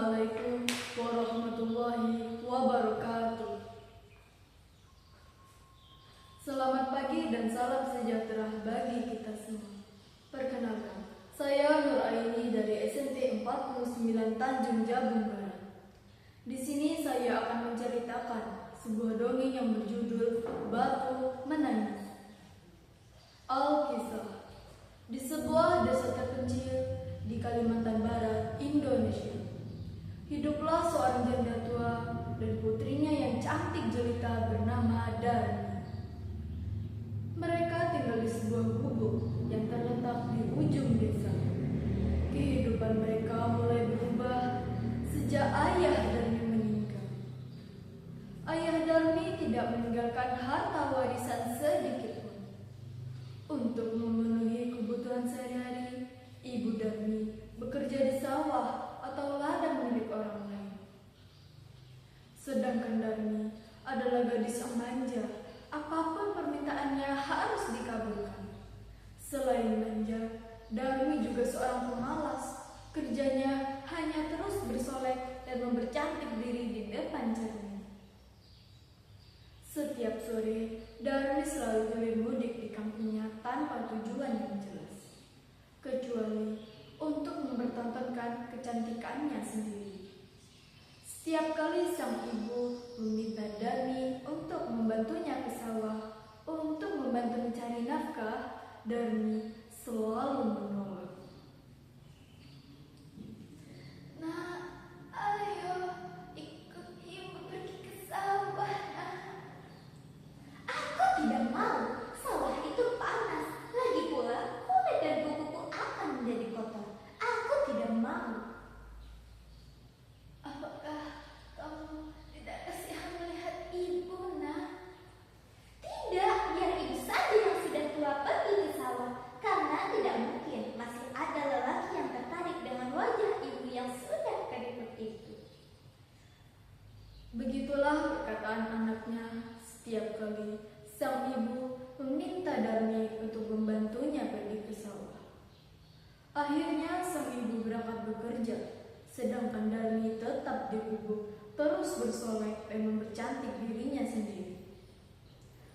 Assalamualaikum warahmatullahi wabarakatuh. Selamat pagi dan salam sejahtera bagi kita semua. Perkenalkan, saya Nur Aini dari SMP 49 Tanjung Jabung Barat. Di sini saya akan menceritakan sebuah dongeng yang berjudul Batu Menangis. Alkisah. Di sebuah desa terpencil di Kalimantan Barat, Indonesia, hiduplah seorang janda tua dan putrinya yang cantik jelita bernama Darmi. Mereka tinggal di sebuah gubuk yang terletak di ujung desa. Kehidupan mereka mulai berubah sejak ayah Darmi meninggal. Ayah Darmi tidak meninggalkan harta warisan sedikit pun. Untuk memenuhi kebutuhan sehari-hari, Ibu Darmi bekerja di sawah atau ladang milik orang lain. Sedangkan Darmi adalah gadis yang manja. Apapun permintaannya harus dikabulkan. Selain manja, Darmi juga seorang pemalas. Kerjanya hanya terus bersolek dan mempercantik diri di depan cermin. Setiap sore, Darmi selalu keliling mudik di kampungnya tanpa tujuan yang jelas, kecuali untuk mempertontonkan kecantikannya sendiri. Setiap kali sang ibu meminta Darmi untuk membantunya ke sawah untuk membantu mencari nafkah, Darmi selalu menolak. "Nak, ayo ikut ibu pergi ke sawah, nak." Aku tidak mau. Sawah itu panas. Lagi pula, kulit dan kukuku akan menjadi kotor. Aku tidak mau. "Apakah kamu tidak kasihan melihat ibu, nak?" Tidak, biar ibu saja yang sudah tua pergi ke sawah. Karena tidak mungkin masih ada lelaki yang tertarik dengan wajah ibu yang sudah keriput itu. Begitulah perkataan anaknya setiap kali sang ibu meminta Darmi untuk membantunya pergi ke sawah. Akhirnya sang ibu berangkat bekerja, sedangkan Darmi tetap di gubuk, terus bersolek dan mempercantik dirinya sendiri.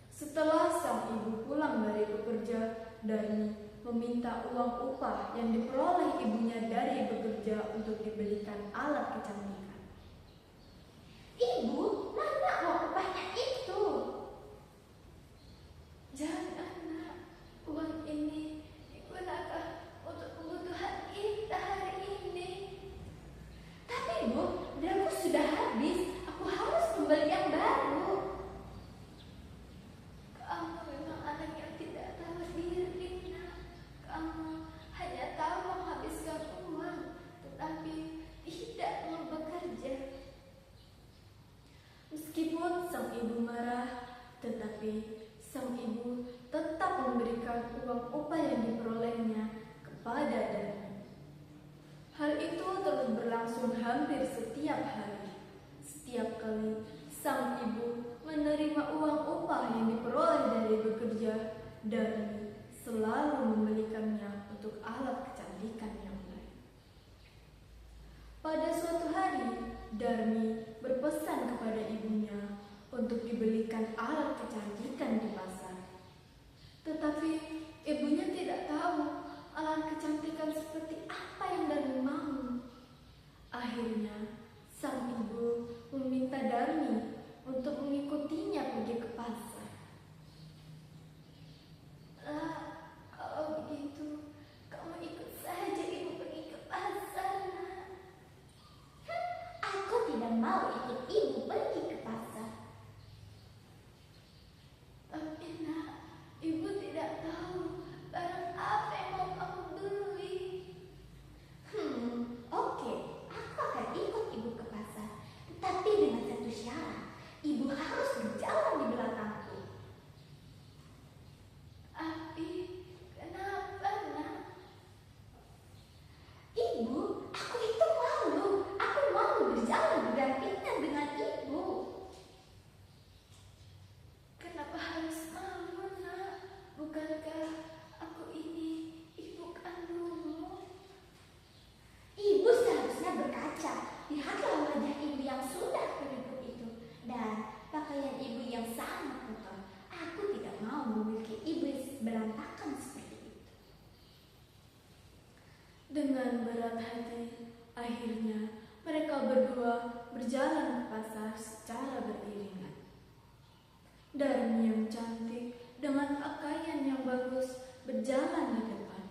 Setelah sang ibu pulang dari bekerja, Darmi meminta uang upah yang diperoleh ibunya dari bekerja untuk dibelikan alat kecantikan. Ibu, mana uang upahnya itu? "Jangan, nak. Uang ini digunakan untuk kebutuhan kita hari ini." Tapi ibu, daku sudah habis. Aku harus membeli yang baru. "Kamu memang anak yang tidak tahu diri, nak. Kamu hanya tahu menghabiskan uang, tetapi tidak mau bekerja." Meskipun sang ibu marah, tetapi sang ibu tetap memberikan uang upah yang diperolehnya kepada Darmi. Hal itu terus berlangsung hampir setiap hari. Setiap kali sang ibu menerima uang upah yang diperoleh dari bekerja, Darmi selalu membelikannya untuk alat kecantikan yang lain. Pada suatu hari, Darmi berpesan kepada ibunya untuk dibelikan alat kecantikan di pasar. Tetapi ibunya tidak tahu alat kecantikan seperti apa yang Darmi mau. Akhirnya, sang ibu meminta Darmi untuk mengikutinya pergi ke pasar. "Lah, kalau begitu, kamu ikut saja ibu pergi ke pasar, nak." Aku tidak mau ikut ibu pergi ke pasar. "Tapi, nak, ibu tidak tahu barang apa yang mau kamu beli." Dengan berat hati, akhirnya mereka berdua berjalan ke pasar secara beriringan. Darmi yang cantik dengan pakaian yang bagus berjalan di depan,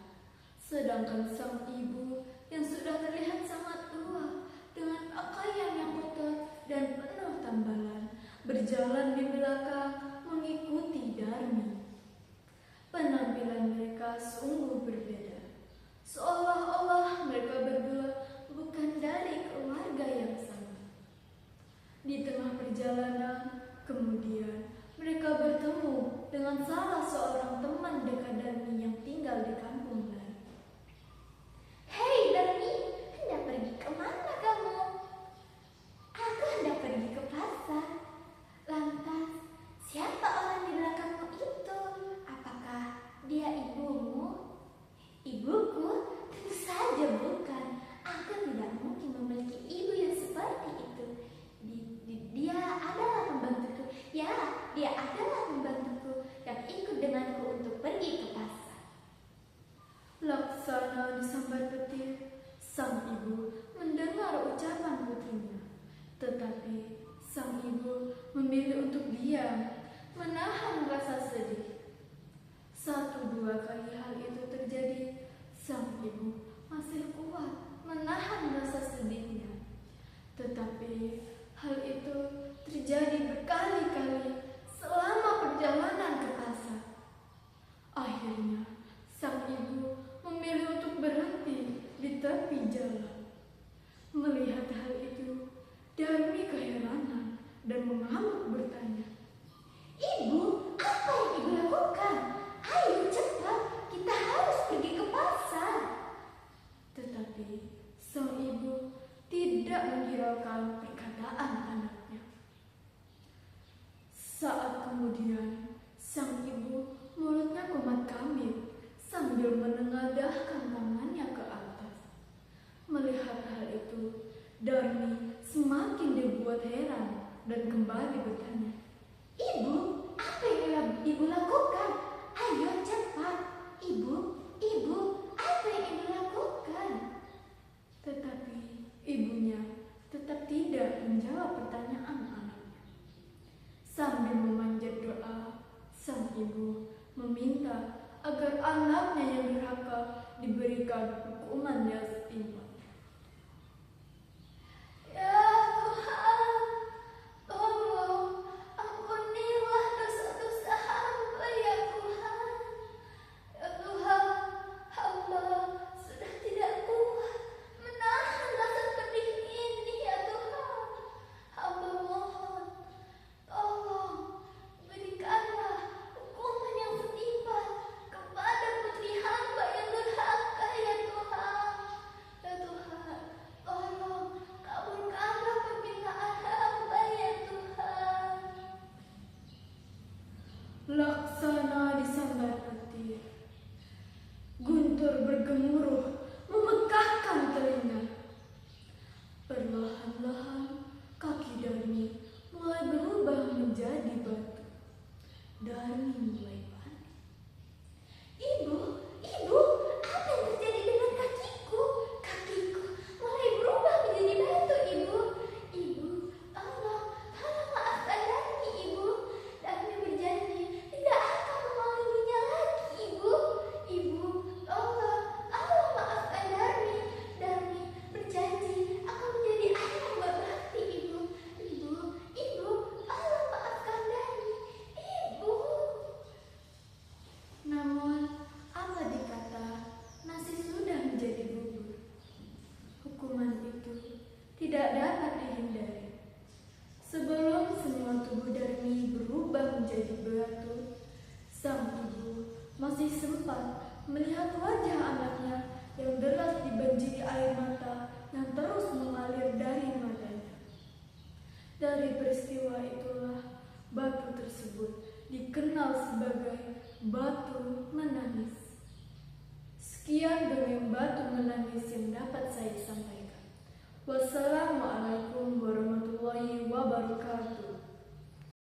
sedangkan sang ibu yang sudah terlihat sangat tua dengan pakaian yang kotor dan penuh tambalan berjalan di belakang mengikuti Darmi. Penampilan mereka sungguh berbeda, seolah-olah mereka berdua bukan dari keluarga yang sama. Di tengah perjalanan, kemudian mereka bertemu dengan salah seorang teman dekat Darmi yang tinggal di kampung lain. Hei Darmi, hendak pergi kemana kamu? Aku hendak pergi ke pasar. Lantas, siapa orang di belakangmu itu? Apakah dia ibumu? Ibuku? Tentu saja bukan. Aku tidak mungkin memiliki ibu yang seperti itu. Dia adalah pembantuku. Ya, dia adalah pembantuku yang ikut denganku untuk pergi ke pasar. Laksana disambar petir, sang ibu mendengar ucapan putrinya. Tetapi sang ibu memilih untuk diam, menahan rasa sedih. 1-2 kali hal itu terjadi, sang ibu masih kuat menahan rasa sedihnya. Tetapi hal itu terjadi berkali-kali selama perjalanan ke pasar. Akhirnya, sang ibu memilih untuk berhenti di tepi jalan. Melihat hal itu, Darmi keheranan dan mengamuk bertanya, Ibu, apa yang ibu lakukan? Ayo cepat, kita harus pergi ke pasar. tetapi sang ibu tidak menghiraukan perkataan anaknya. Saat kemudian, sang ibu mulutnya kumat kamit sambil menengadahkan tangannya ke atas. Melihat hal itu, Darmi semakin dibuat heran dan kembali bertanya, Ibu, apa yang ibu lakukan? Ayo cepat. Ibu, apa yang ibu lakukan? tetapi ibunya tetap tidak menjawab pertanyaan anaknya. Sambil memanjat doa, sang ibu meminta agar anaknya yang durhaka diberikan hukuman yang setimpal. Ya Tuhan, tolong ampunilah dosa-dosa hamba ya Tuhan. Ya Tuhan, hamba sudah tidak kuat menahan rasa pedih ini ya Tuhan. Hamba mohon, tolong berikanlah hukuman yang setimpal kepada putri hamba yang durhaka ya Tuhan. Ya Tuhan, tolong kabulkanlah permintaan hamba ya Tuhan. Laksana disambar petir. Guntur bergemuruh memekakkan telinga. Perlahan-lahan kaki Darmi mulai berubah menjadi batu. Darmi mulai panik. Ibu, apa yang terjadi dengan kakiku? Kakiku mulai berubah menjadi batu, Ibu. Ibu, tolong maafkan Darmi, Ibu. Darmi berjanji tidak akan mengulanginya lagi, Ibu. Ibu, tolong maafkan Darmi. Darmi berjanji akan menjadi anak yang berbakti, Ibu. Ibu, tolong maafkan Darmi, Ibu. Namun, apa dikata, nasi sudah menjadi bubur. Hukuman itu tidak dapat dihindari. Sebelum semua tubuh Darmi berubah menjadi batu, sang ibu masih sempat melihat wajah anaknya yang deras dibanjiri air mata yang terus mengalir dari matanya. Dari peristiwa itulah batu tersebut dikenal sebagai batu menangis. Sekian dongeng batu menangis yang dapat saya sampaikan. Wassalamualaikum warahmatullahi wabarakatuh.